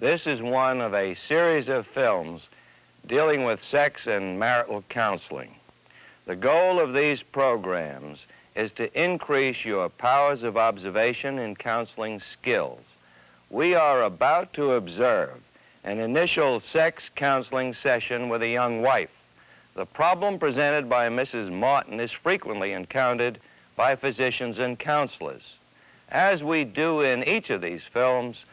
This is one of a series of films dealing with sex and marital counseling. The goal of these programs is to increase your powers of observation in counseling skills. We are about to observe an initial sex counseling session with a young wife. The problem presented by Mrs. Martin is frequently encountered by physicians and counselors. As we do in each of these films,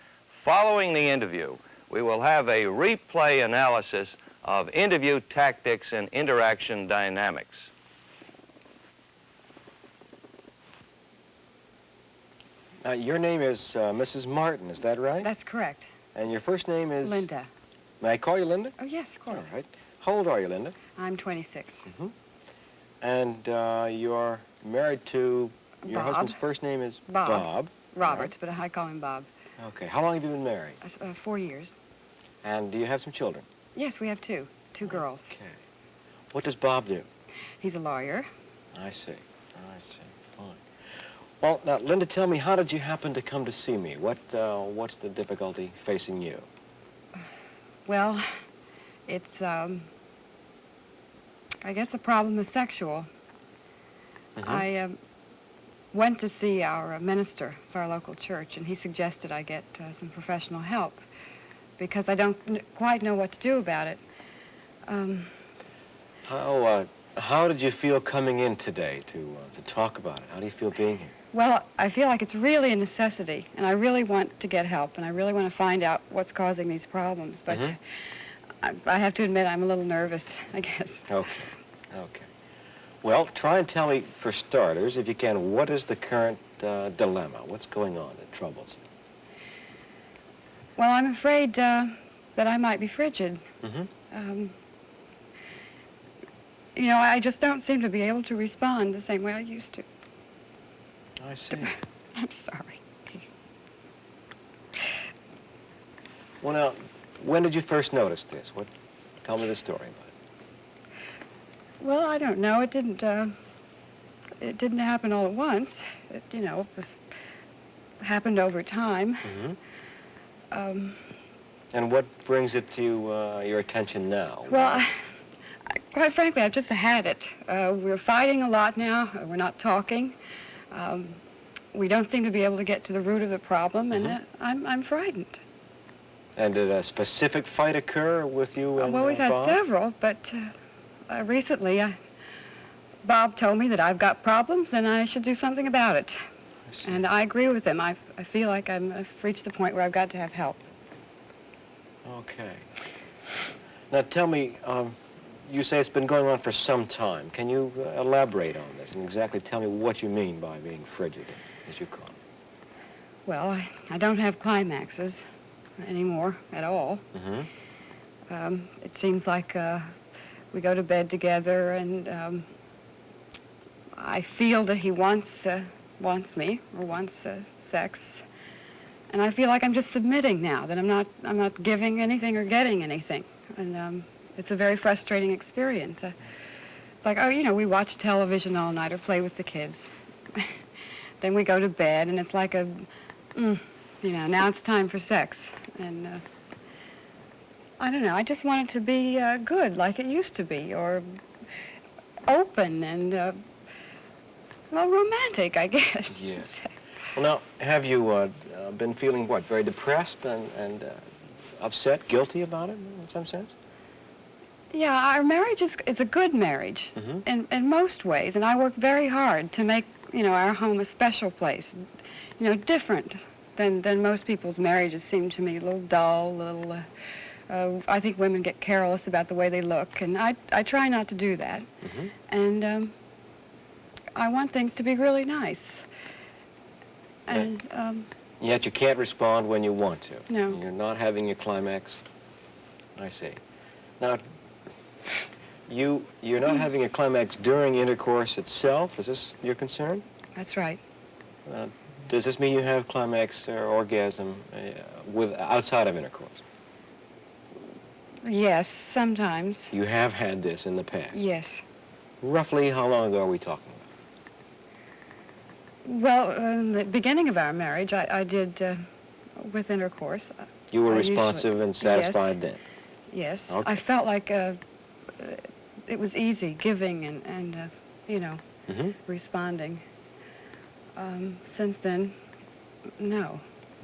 following the interview, we will have a replay analysis of interview tactics and interaction dynamics. Your name is Mrs. Martin, is that right? That's correct. And your first name is? Linda. May I call you Linda? Oh, yes, of course. All right. How old are you, Linda? I'm 26. Mm-hmm. And you're married to, your Bob. husband's first name is? Bob. Robert, Right. but I call him Bob. Okay. How long have you been married? 4 years. And do you have some children? Yes, we have two girls. Okay. What does Bob do? He's a lawyer. I see. Fine. Well, now, Linda, tell me, how did you happen to come to see me? What's the difficulty facing you? Well, it's, I guess the problem is sexual. Mm-hmm. I went to see our minister of our local church, and he suggested I get some professional help because I don't quite know what to do about it. How did you feel coming in today to talk about it? How do you feel being here? Well, I feel like it's really a necessity, and I really want to get help, and I really want to find out what's causing these problems, but I have to admit I'm a little nervous, I guess. Okay. Well, try and tell me, for starters, if you can, what is the current dilemma? What's going on that troubles you? Well, I'm afraid that I might be frigid. Mm-hmm. You know, I just don't seem to be able to respond the same way I used to. I see. I'm sorry. Well, now, when did you first notice this? Tell me the story about it. Well, I don't know. It didn't happen all at once. It happened over time. Mm-hmm. And what brings it to your attention now? Well, quite frankly, I've just had it. We're fighting a lot now. We're not talking. We don't seem to be able to get to the root of the problem, and I'm frightened. And did a specific fight occur with you and Well, we've had Bob? several, but recently Bob told me that I've got problems and I should do something about it. And I agree with him. I feel like I've reached the point where I've got to have help. Okay. Now, tell me, you say it's been going on for some time. Can you elaborate on this and exactly tell me what you mean by being frigid, as you call it? Well, I don't have climaxes anymore at all. Mm-hmm. It seems like we go to bed together, and I feel that he wants me or wants sex, and I feel like I'm just submitting now. That I'm not giving anything or getting anything, and it's a very frustrating experience. It's like, we watch television all night or play with the kids. Then we go to bed, and it's like now it's time for sex. And I don't know, I just want it to be good, like it used to be, or open and, romantic, I guess. Yes. Well, now, have you been feeling, very depressed and upset, guilty about it, in some sense? Yeah, our marriage is a good marriage in most ways, and I work very hard to make, our home a special place, different than most people's marriages seem to me, a little dull, I think women get careless about the way they look, and I try not to do that. Mm-hmm. And I want things to be really nice. And yet you can't respond when you want to. No. You're not having your climax. I see. Now, you're not having a climax during intercourse itself? Is this your concern? That's right. Does this mean you have climax or orgasm outside of intercourse? Yes, sometimes. You have had this in the past? Yes. Roughly how long ago are we talking about? Well, in the beginning of our marriage, I did with intercourse. You were I usually- responsive and satisfied then? Yes. Okay. I felt like it was easy giving and you know, Mm-hmm. responding. Since then, no.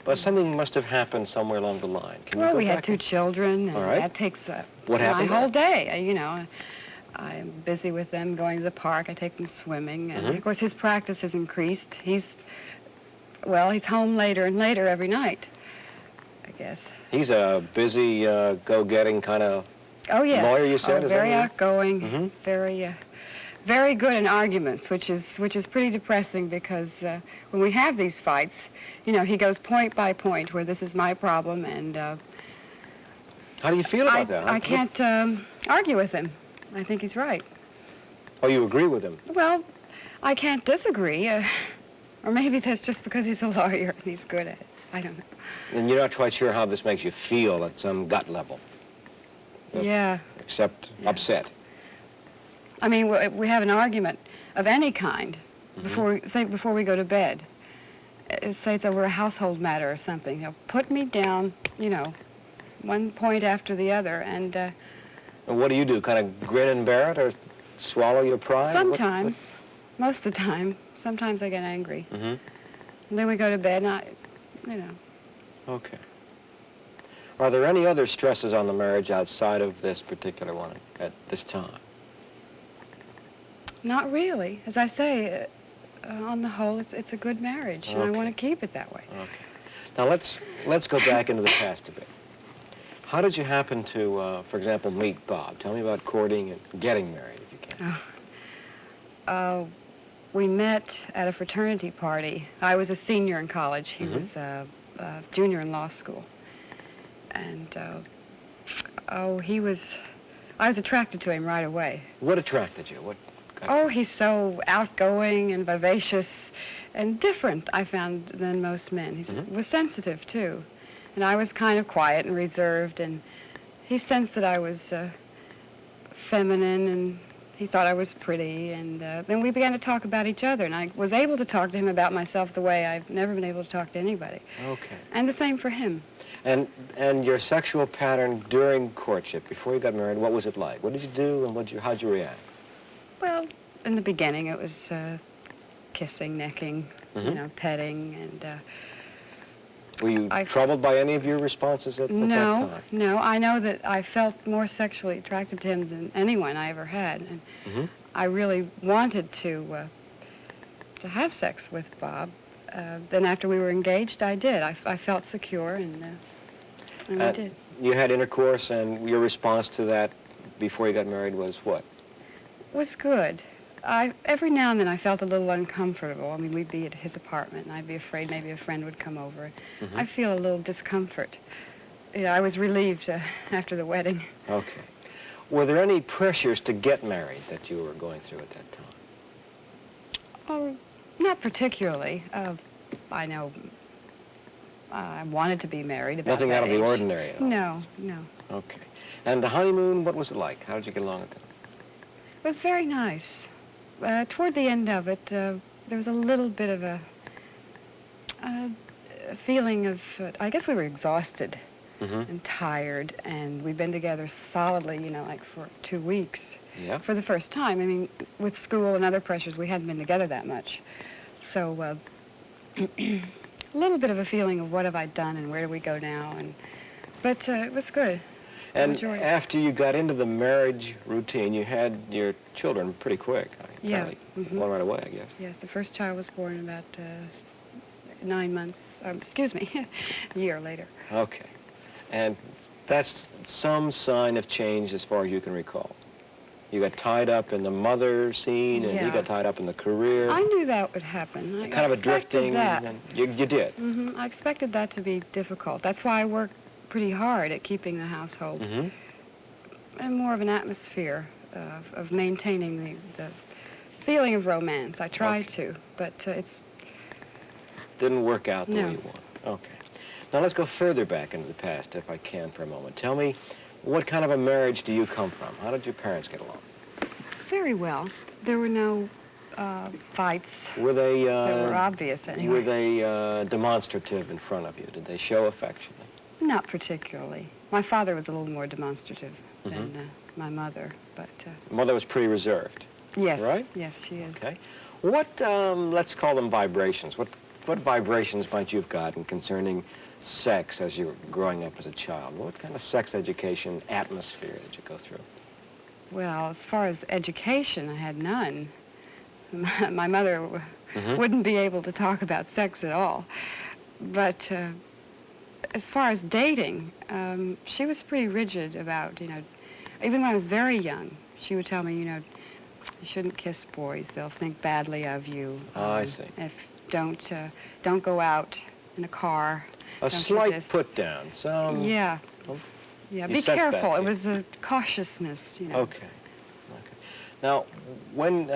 But something must have happened somewhere along the line. Can you Well, go we had back 2 and- children, and All right. that takes What my happened whole there? day. You know, I'm busy with them, going to the park. I take them swimming, and Mhm. of course his practice has increased. He's home later and later every night, I guess. He's a busy, go-getting kind of Oh yes. lawyer, you said? Oh, Is that very what it is? outgoing, Mhm. very good in arguments, which is pretty depressing because when we have these fights, you know, he goes point by point where this is my problem, and How do you feel about that? I can't argue with him. I think he's right. Oh, you agree with him? Well, I can't disagree, or maybe that's just because he's a lawyer and he's good at it. I don't know. And you're not quite sure how this makes you feel at some gut level? Yep. Yeah. Except Yeah. upset. I mean, we have an argument of any kind Mhm. before we go to bed. Say it's over a household matter or something. He'll put me down, you know, one point after the other, and And what do you do? Kind of grin and bear it, or swallow your pride? sometimes, most of the time, sometimes I get angry. Mm-hmm. And then we go to bed, and you know. Okay. Are there any other stresses on the marriage outside of this particular one at this time? Not really. As I say, on the whole, it's a good marriage, and I Okay. want to keep it that way. Okay. Now let's go back into the past a bit. How did you happen to, for example, meet Bob? Tell me about courting and getting married, if you can. We met at a fraternity party. I was a senior in college. He Mhm. was a junior in law school. And, I was attracted to him right away. What attracted you? What? Oh, he's so outgoing and vivacious and different, I found, than most men. He Mhm. was sensitive, too. And I was kind of quiet and reserved, and he sensed that I was feminine, and he thought I was pretty, and then we began to talk about each other, and I was able to talk to him about myself the way I've never been able to talk to anybody. Okay. And the same for him. And your sexual pattern during courtship, before you got married, what was it like? What did you do, and how'd you react? Well, in the beginning, it was kissing, necking, Mhm. you know, petting, and Were you I- troubled by any of your responses at that time? No. I know that I felt more sexually attracted to him than anyone I ever had, and Mm-hmm. I really wanted to have sex with Bob. Then after we were engaged, I did. I felt secure, and I did. You had intercourse, and your response to that before you got married was what? It was good. Every now and then I felt a little uncomfortable. I mean, we'd be at his apartment, and I'd be afraid maybe a friend would come over. Mhm. I feel a little discomfort. You know, I was relieved after the wedding. Okay. Were there any pressures to get married that you were going through at that time? Oh, not particularly. I know I wanted to be married about Nothing that out of the age. ordinary at all? No. Okay. And the honeymoon, what was it like? How did you get along at that? It was very nice. Toward the end of it, there was a little bit of a feeling of, I guess we were exhausted Mm-hmm. and tired, and we'd been together solidly, you know, like for 2 weeks Yeah. for the first time. I mean, with school and other pressures, we hadn't been together that much. So a little bit of a feeling of what have I done and where do we go now, but it was good. I And enjoyed it. after you got into the marriage routine, you had your children pretty quick. Yeah. Apparently. Mhm. One right away, I guess. Yes, the first child was born about 9 months, a year later. Okay. And that's some sign of change as far as you can recall. You got tied up in the mother scene, and he Yeah. got tied up in the career. I knew that would happen. I kind of a expected drifting. that. And you did. I expected that to be difficult. That's why I worked pretty hard at keeping the household Mm-hmm. and more of an atmosphere of maintaining the feeling of romance. I tried to, but it's Didn't work out the No. way you want. Okay. Now let's go further back into the past, if I can, for a moment. Tell me, what kind of a marriage do you come from? How did your parents get along? very well. There were no fights Were they that were obvious anyway. were they demonstrative in front of you? Did they show affection? Not particularly. My father was a little more demonstrative than my mother, but... Mother was pretty reserved. Yes. Right? Yes, she is. Okay. What, let's call them vibrations. What vibrations might you have gotten concerning sex as you were growing up as a child? What kind of sex education atmosphere did you go through? Well, as far as education, I had none. My mother wouldn't be able to talk about sex at all. But as far as dating, she was pretty rigid about, even when I was very young, she would tell me, you shouldn't kiss boys. They'll think badly of you. I see. If don't go out in a car. A slight put down. So yeah. Well, Yeah, you be sensed careful. that, It yeah. was a cautiousness, Okay. Okay. Now, when,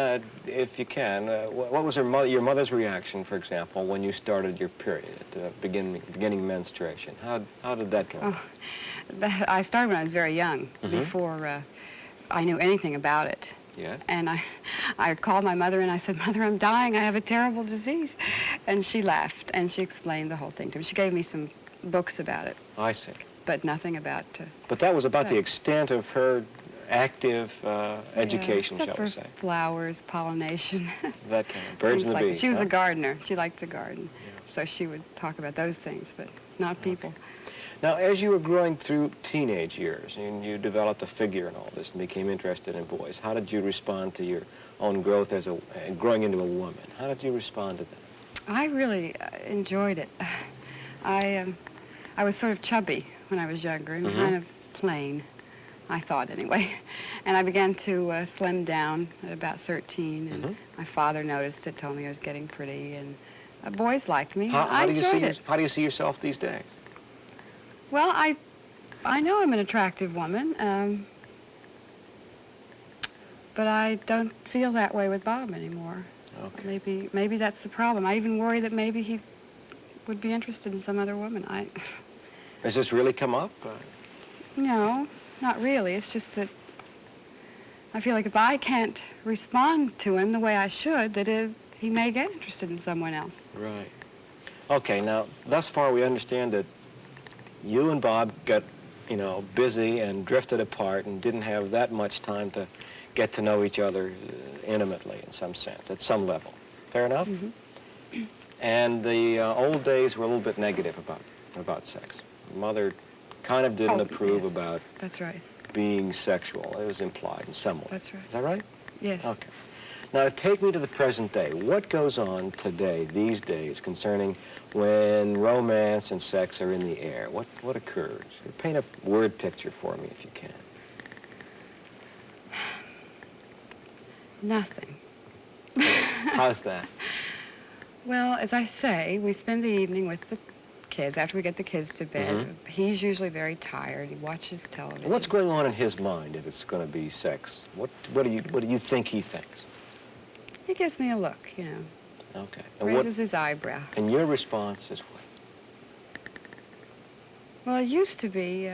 if you can, what was your mother's reaction, for example, when you started your period, beginning menstruation? How did that go? Oh, I started when I was very young, before I knew anything about it. Yes. And I called my mother and I said, Mother, I'm dying. I have a terrible disease. And she laughed and she explained the whole thing to me. She gave me some books about it, I see. but nothing about... But that was about the sex. extent of her active education, except shall we for say. flowers, pollination. That kind of birds and the bees. She was huh? a gardener. She liked to garden. So she would talk about those things, but not people. Now, as you were growing through teenage years, and you developed a figure and all this, and became interested in boys, how did you respond to your own growth as growing into a woman? How did you respond to that? I really enjoyed it. I was sort of chubby when I was younger and kind of plain, I thought anyway. And I began to slim down at about 13, and my father noticed it, told me I was getting pretty, and boys liked me. I enjoyed it. How do you see yourself these days? Well, I know I'm an attractive woman, but I don't feel that way with Bob anymore. Okay. Maybe that's the problem. I even worry that maybe he would be interested in some other woman. Has this really come up? No, not really. It's just that I feel like if I can't respond to him the way I should, that he may get interested in someone else. Right. Okay, now, thus far we understand that you and Bob got, busy and drifted apart and didn't have that much time to get to know each other intimately in some sense, at some level. Fair enough? And the old days were a little bit negative about sex. Mother kind of didn't approve about That's right. being sexual. It was implied in some way. That's right. Is that right? Yes. Okay. Now, take me to the present day. What goes on today, these days, concerning when romance and sex are in the air? What occurs? Paint a word picture for me, if you can. Nothing. How's that? Well, as I say, we spend the evening with the kids. After we get the kids to bed, he's usually very tired. He watches television. What's going on in his mind if it's going to be sex? What do you think he thinks? He gives me a look, Okay. raises his eyebrow. And your response is what? Well, it used to be,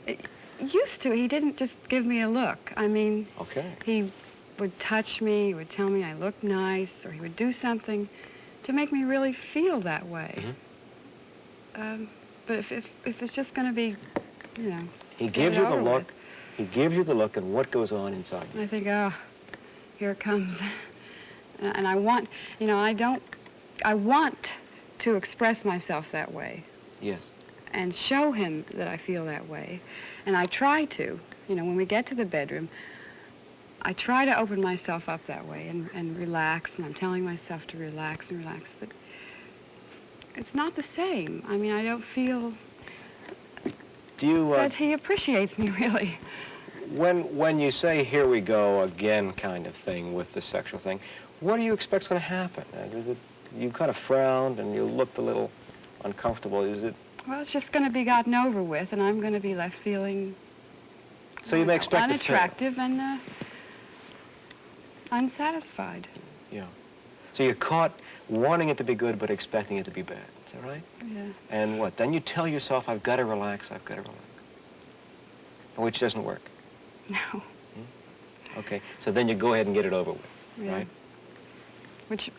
he didn't just give me a look. I mean, Okay. he would touch me, he would tell me I looked nice, or he would do something to make me really feel that way. But if it's just going to be, He gives you the look. He gives you the look, and what goes on inside you? I think, oh, here it comes. And I want, I want to express myself that way. Yes. And show him that I feel that way. And I try to, when we get to the bedroom, I try to open myself up that way and relax, and I'm telling myself to relax and relax, but it's not the same. I mean, I don't feel that he appreciates me, really. When you say, here we go again kind of thing with the sexual thing, what do you expect's going to happen? You kind of frowned and you looked a little uncomfortable. Well, it's just going to be gotten over with, and I'm going to be left feeling so you may expect unattractive and unsatisfied. Yeah. So you're caught wanting it to be good but expecting it to be bad. Is that right? Yeah. And what? Then you tell yourself, I've got to relax, I've got to relax. Which doesn't work. No. Okay. So then you go ahead and get it over with, right? Which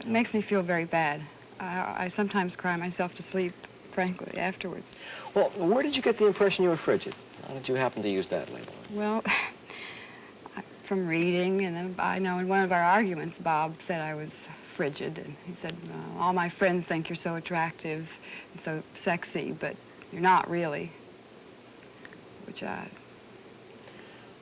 makes me feel very bad. I sometimes cry myself to sleep frankly, afterwards. Well, where did you get the impression you were frigid? How did you happen to use that label? Well, from reading, and then I know in one of our arguments, Bob said I was frigid, and he said, all my friends think you're so attractive and so sexy, but you're not really, which I...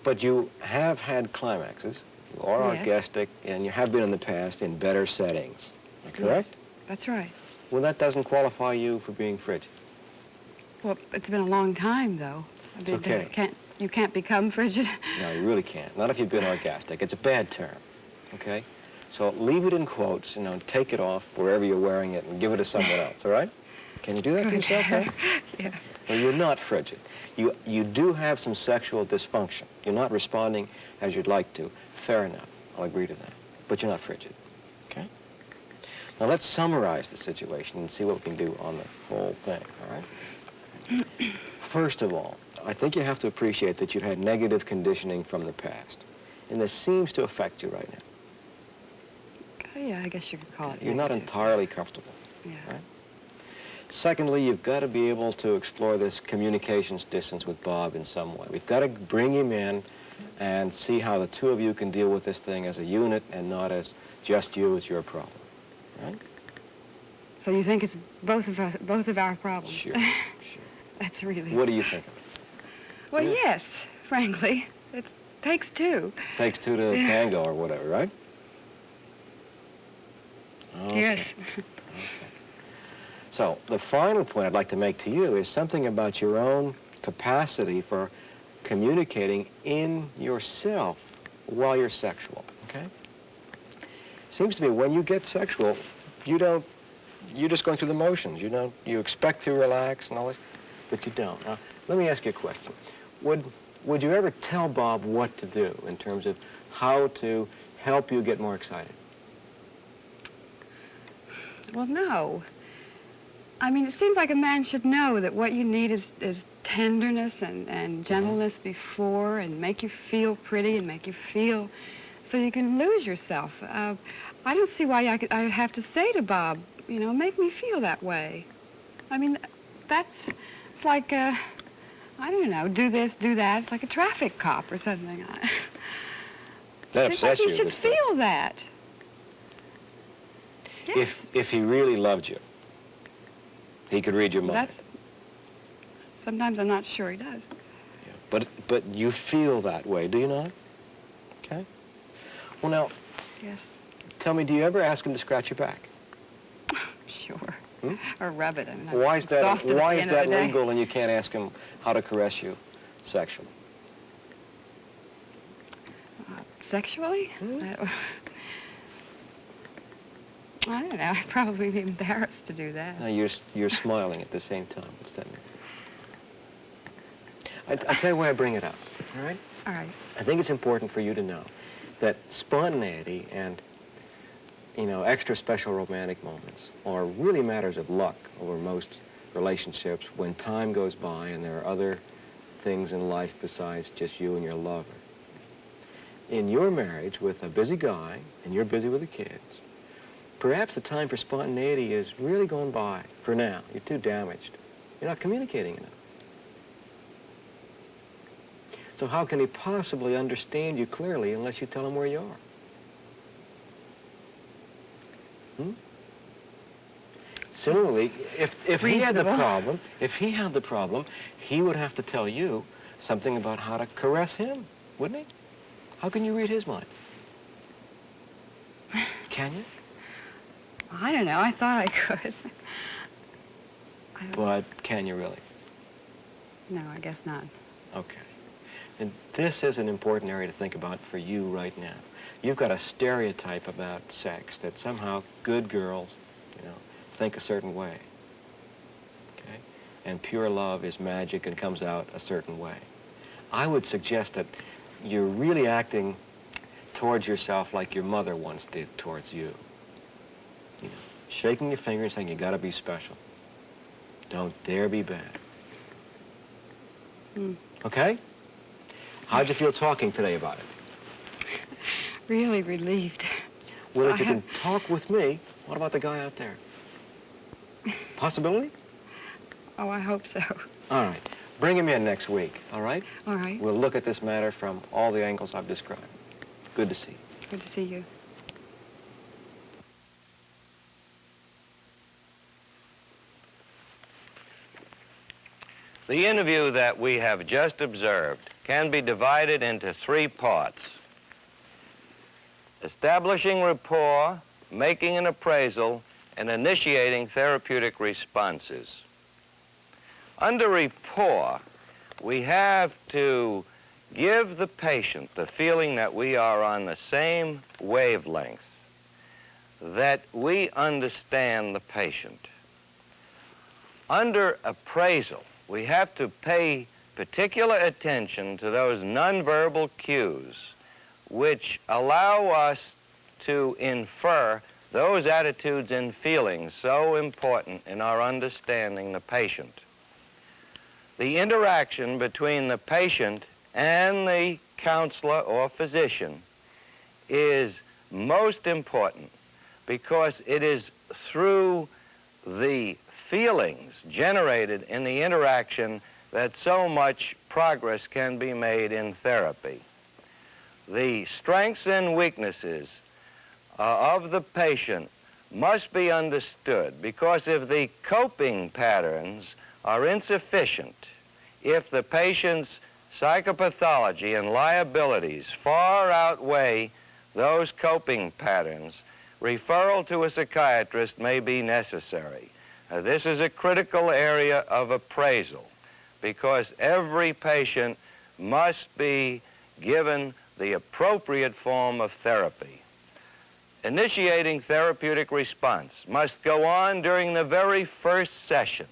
But you have had climaxes, you are Yes. orgastic, and you have been in the past in better settings, correct? Yes, that's right. Well, that doesn't qualify you for being frigid. Well, it's been a long time, though. I mean, okay. You can't become frigid. No, you really can't. Not if you've been orgastic. It's a bad term, okay? So leave it in quotes, take it off wherever you're wearing it and give it to someone else, all right? Can you do that for yourself, huh? Yeah. Well, you're not frigid. You do have some sexual dysfunction. You're not responding as you'd like to. Fair enough. I'll agree to that. But you're not frigid, okay? Now let's summarize the situation and see what we can do on the whole thing, all right? First of all, I think you have to appreciate that you've had negative conditioning from the past. And this seems to affect you right now. Oh, yeah, I guess you could call it You're not negative. entirely comfortable, Yeah. right? Secondly, you've got to be able to explore this communications distance with Bob in some way. We've got to bring him in and see how the two of you can deal with this thing as a unit and not as just you as your problem, right? So you think it's both of our problems? Sure, sure. That's really... What do you think of it? Well, Yeah. yes, frankly. It takes two. Takes two to tango or whatever, right? Okay. Yes. Okay. So the final point I'd like to make to you is something about your own capacity for communicating in yourself while you're sexual, okay? Seems to me when you get sexual, you're just going through the motions. You expect to relax and all this, but you don't. Now, let me ask you a question. Would you ever tell Bob what to do in terms of how to help you get more excited? Well, no. I mean, it seems like a man should know that what you need is tenderness and gentleness before, and make you feel pretty and make you feel so you can lose yourself. I don't see why I have to say to Bob, make me feel that way. I mean, it's like, I don't know, do this, do that. It's like a traffic cop or something. That It's like upsets you. he should this time. feel that. Yes. If he really loved you, he could read your mind. Sometimes I'm not sure he does. Yeah. But you feel that way, do you not? Okay. Well, now, Yes. tell me, do you ever ask him to scratch your back? Sure. Hmm? Or rub it. I mean, Why is that? exhausted at Why the is end of that the day. legal, and you can't ask him how to caress you sexually? Sexually? Hmm? I don't know. I'd probably be embarrassed to do that. Now you're smiling at the same time. What's that mean? I'll tell you why I bring it up. All right. All right. I think it's important for you to know that spontaneity and extra special romantic moments are really matters of luck over most relationships when time goes by and there are other things in life besides just you and your lover. In your marriage with a busy guy, and you're busy with the kids, perhaps the time for spontaneity is really gone by for now. You're too damaged. You're not communicating enough. So how can he possibly understand you clearly unless you tell him where you are? Similarly, if he had the problem, he would have to tell you something about how to caress him, wouldn't he? How can you read his mind? Can you? I don't know. I thought I could. But can you really? No, I guess not. Okay. And this is an important area to think about for you right now. You've got a stereotype about sex that somehow good girls, think a certain way. Okay? And pure love is magic and comes out a certain way. I would suggest that you're really acting towards yourself like your mother once did towards you. Shaking your finger and saying you gotta be special. Don't dare be bad. Okay? How'd you feel talking today about it? Really relieved. Well, if you can talk with me, what about the guy out there? Possibility? Oh, I hope so. All right. Bring him in next week, all right? All right. We'll look at this matter from all the angles I've described. Good to see you. Good to see you. The interview that we have just observed can be divided into 3 parts: establishing rapport, making an appraisal, and initiating therapeutic responses. Under rapport, we have to give the patient the feeling that we are on the same wavelength, that we understand the patient. Under appraisal, we have to pay particular attention to those nonverbal cues which allow us to infer those attitudes and feelings so important in our understanding the patient. The interaction between the patient and the counselor or physician is most important because it is through the feelings generated in the interaction that so much progress can be made in therapy. The strengths and weaknesses of the patient must be understood, because if the coping patterns are insufficient, if the patient's psychopathology and liabilities far outweigh those coping patterns, referral to a psychiatrist may be necessary. This is a critical area of appraisal, because every patient must be given the appropriate form of therapy. Initiating therapeutic response must go on during the very first session.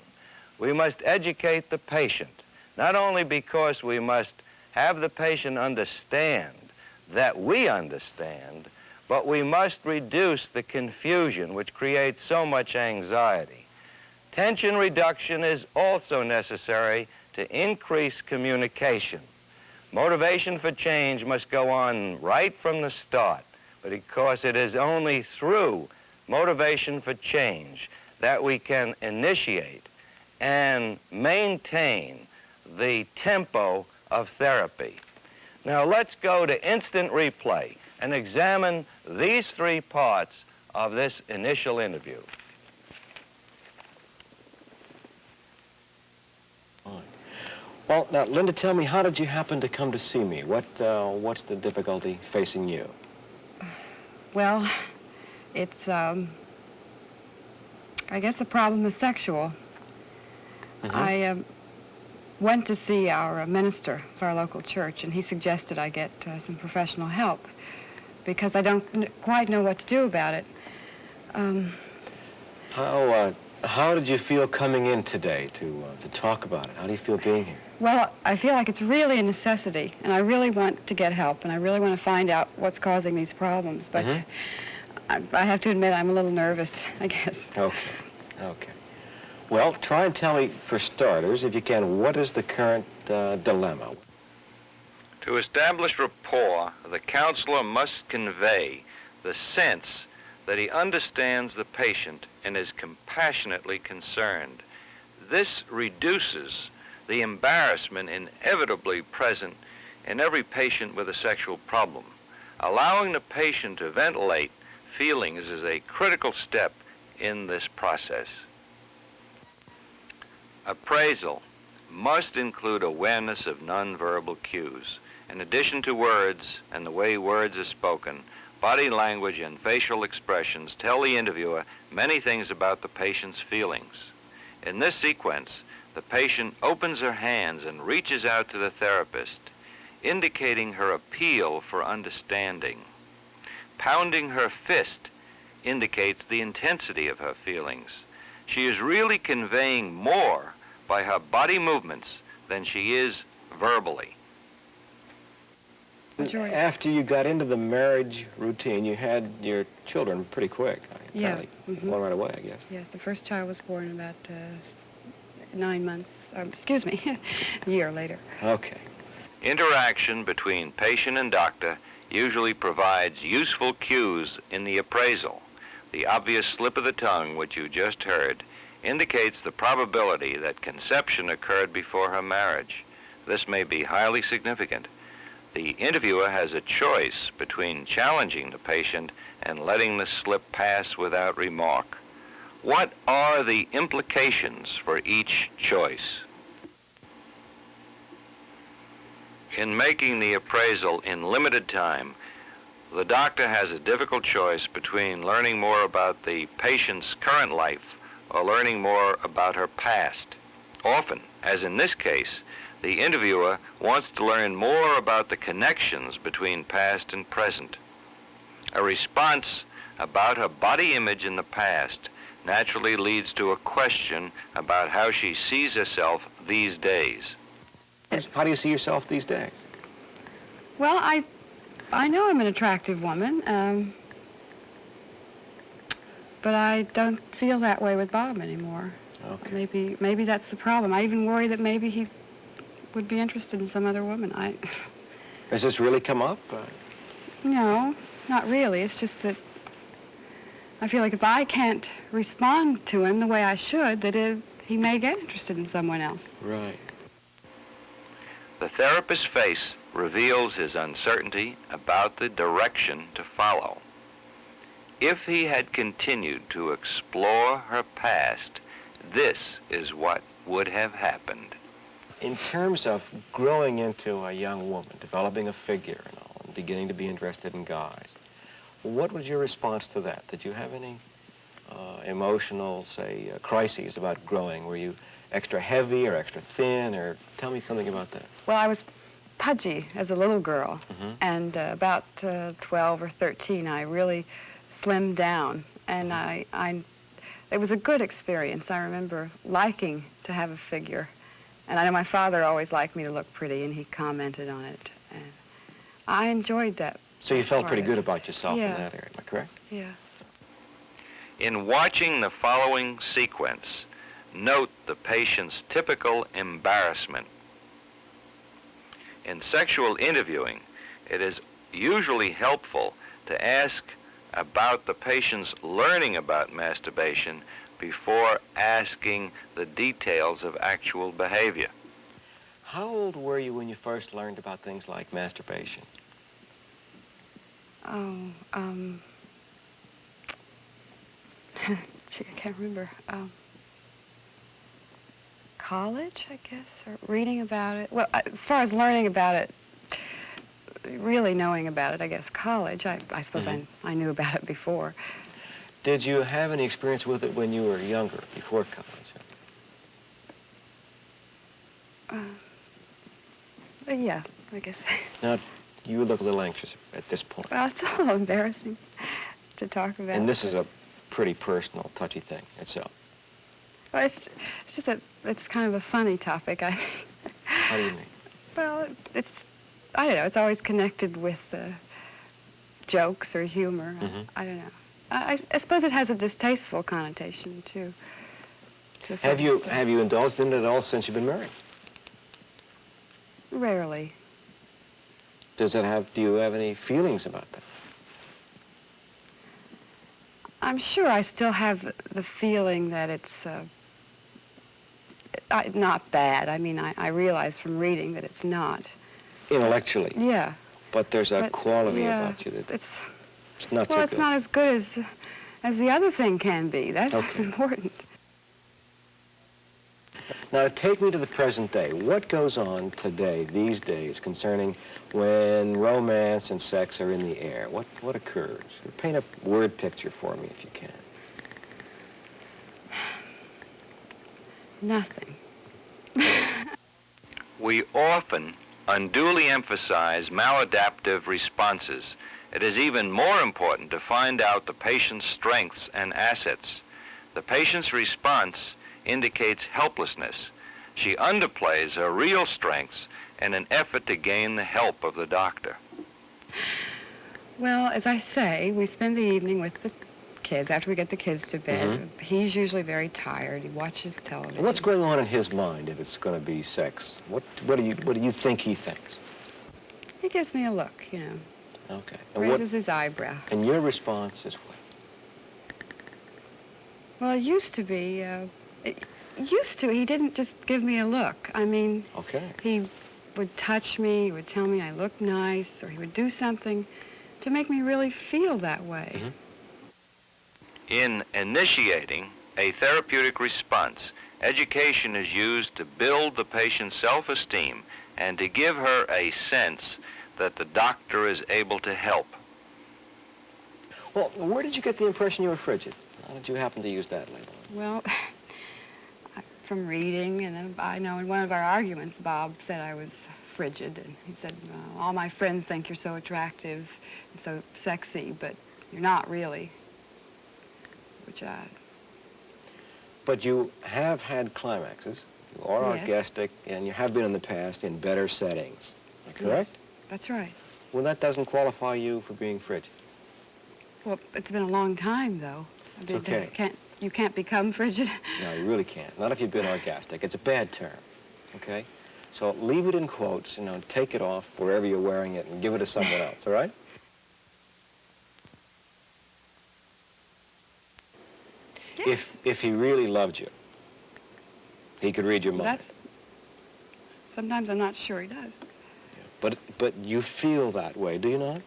We must educate the patient, not only because we must have the patient understand that we understand, but we must reduce the confusion which creates so much anxiety. Tension reduction is also necessary to increase communication. Motivation for change must go on right from the start, because it is only through motivation for change that we can initiate and maintain the tempo of therapy. Now let's go to instant replay and examine these 3 parts of this initial interview. Well, now, Linda, tell me, how did you happen to come to see me? What's the difficulty facing you? Well, it's, I guess the problem is sexual. Mm-hmm. I went to see our minister for our local church, and he suggested I get some professional help because I don't quite know what to do about it. How did you feel coming in today to talk about it? How do you feel being here? Well, I feel like it's really a necessity, and I really want to get help, and I really want to find out what's causing these problems, but I have to admit I'm a little nervous, I guess. Okay. Well, try and tell me, for starters, if you can, what is the current dilemma? To establish rapport, the counselor must convey the sense that he understands the patient and is compassionately concerned. This reduces the embarrassment inevitably present in every patient with a sexual problem. Allowing the patient to ventilate feelings is a critical step in this process. Appraisal must include awareness of nonverbal cues. In addition to words and the way words are spoken, body language and facial expressions tell the interviewer many things about the patient's feelings. In this sequence, the patient opens her hands and reaches out to the therapist, indicating her appeal for understanding. Pounding her fist indicates the intensity of her feelings. She is really conveying more by her body movements than she is verbally. After you got into the marriage routine, you had your children pretty quick. Yeah. One right away, I guess. Yes, the first child was born in about 9 months, a year later. Okay. Interaction between patient and doctor usually provides useful cues in the appraisal. The obvious slip of the tongue, which you just heard, indicates the probability that conception occurred before her marriage. This may be highly significant. The interviewer has a choice between challenging the patient and letting the slip pass without remark. What are the implications for each choice? In making the appraisal in limited time, the doctor has a difficult choice between learning more about the patient's current life or learning more about her past. Often, as in this case, the interviewer wants to learn more about the connections between past and present. A response about her body image in the past naturally leads to a question about how she sees herself these days. How do you see yourself these days? Well, I know I'm an attractive woman, but I don't feel that way with Bob anymore. Okay. Maybe that's the problem. I even worry that maybe he would be interested in some other woman. Has this really come up? No, not really. It's just that I feel like if I can't respond to him the way I should, that he may get interested in someone else. Right. The therapist's face reveals his uncertainty about the direction to follow. If he had continued to explore her past, this is what would have happened. In terms of growing into a young woman, developing a figure and all, and beginning to be interested in guys, what was your response to that? Did you have any emotional, say, crises about growing? Were you extra heavy or extra thin, or tell me something about that? Well, I was pudgy as a little girl, Mm-hmm. and about 12 or 13, I really slimmed down, and it was a good experience. I remember liking to have a figure, and I know my father always liked me to look pretty, and he commented on it, and I enjoyed that. So you felt part pretty of good it. about yourself Yeah. in that area, am I correct? Yeah. In watching the following sequence, note the patient's typical embarrassment. In sexual interviewing, it is usually helpful to ask about the patient's learning about masturbation before asking the details of actual behavior. How old were you when you first learned about things like masturbation? Oh, gee, I can't remember. College, I guess, or reading about it. Well, as far as learning about it, really knowing about it, I guess college. I suppose I knew about it before. Did you have any experience with it when you were younger, before college? Yeah, I guess. Now, you look a little anxious at this point. Well, it's a little embarrassing to talk about. And this is a pretty personal, touchy thing itself. Well, it's just that it's kind of a funny topic. How do you mean? Well, I don't know. It's always connected with jokes or humor. Mm-hmm. I don't know. I suppose it has a distasteful connotation too. Have you indulged in it at all since you've been married? Rarely. Do you have any feelings about that? I'm sure I still have the feeling that it's not bad. I mean, I realize from reading that it's not. Intellectually? Yeah. But there's a quality about you that it's not so well, good. it's not as good as the other thing can be. That's what's Okay. important. Now, take me to the present day. What goes on today, these days, concerning when romance and sex are in the air? What occurs? Paint a word picture for me, if you can. Nothing. We often unduly emphasize maladaptive responses. It is even more important to find out the patient's strengths and assets. The patient's response indicates helplessness. She underplays her real strengths in an effort to gain the help of the doctor. Well, as I say, we spend the evening with the kids. After we get the kids to bed, he's usually very tired. He watches television. What's going on in his mind if it's going to be sex? What do you think he thinks? He gives me a look, you know. Okay. Raises his eyebrow. And your response is what? Well, it used to be, Used to. He didn't just give me a look. I mean, Okay. he would touch me, he would tell me I looked nice, or he would do something to make me really feel that way. Mm-hmm. In initiating a therapeutic response, education is used to build the patient's self-esteem and to give her a sense that the doctor is able to help. Well, where did you get the impression you were frigid? How did you happen to use that label? Well, from reading, and then I know in one of our arguments, Bob said I was frigid, and he said, all my friends think you're so attractive and so sexy, but you're not really, which I... But you have had climaxes. You are Yes. orgastic, and you have been in the past in better settings. Is that correct? Yes, that's right. Well, that doesn't qualify you for being frigid. Well, it's been a long time, though. It's okay. You can't become frigid. No, you really can't. Not if you've been orgastic. It's a bad term, okay? So leave it in quotes, take it off wherever you're wearing it and give it to someone else, all right? Yes. If he really loved you, he could read your mind. Sometimes I'm not sure he does. But you feel that way, do you not?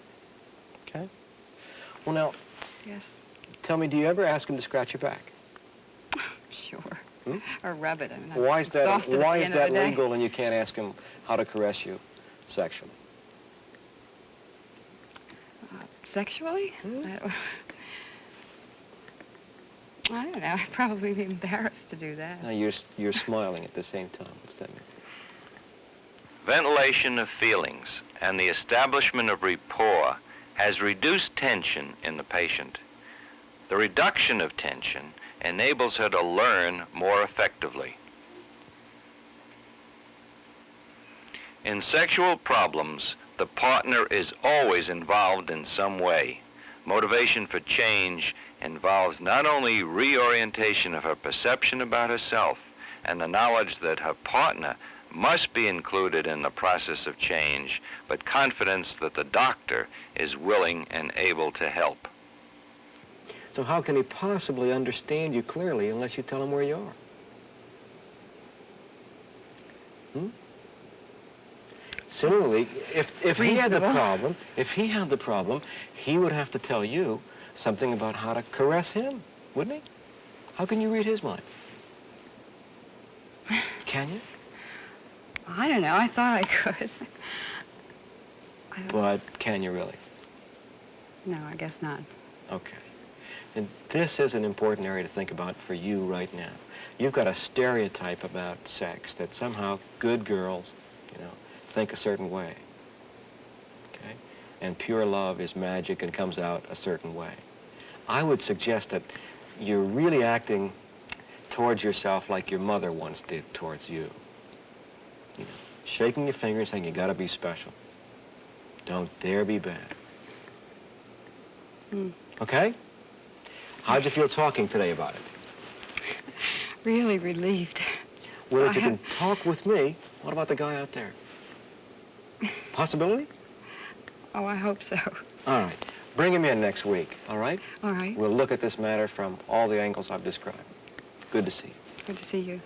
Okay. Well, now, Yes. tell me, do you ever ask him to scratch your back? Sure. Hmm? Or rub it. I mean, I'm Why is that? exhausted Why at is the end of that the day. legal, and you can't ask him how to caress you sexually? Sexually? Hmm? I don't know. I'd probably be embarrassed to do that. Now you're smiling at the same time. What's that mean? Ventilation of feelings and the establishment of rapport has reduced tension in the patient. The reduction of tension enables her to learn more effectively. In sexual problems, the partner is always involved in some way. Motivation for change involves not only reorientation of her perception about herself and the knowledge that her partner must be included in the process of change, but confidence that the doctor is willing and able to help. So how can he possibly understand you clearly unless you tell him where you are? Similarly, if he had the problem, he would have to tell you something about how to caress him, wouldn't he? How can you read his mind? Can you? I don't know. I thought I could. But can you really? No, I guess not. Okay. And this is an important area to think about for you right now. You've got a stereotype about sex that somehow good girls, think a certain way. Okay? And pure love is magic and comes out a certain way. I would suggest that you're really acting towards yourself like your mother once did towards you. Shaking your finger and saying, you gotta be special. Don't dare be bad. Okay? How'd you feel talking today about it? Really relieved. Well, if you can talk with me, what about the guy out there? Possibility? Oh, I hope so. All right. Bring him in next week, all right? All right. We'll look at this matter from all the angles I've described. Good to see you. Good to see you.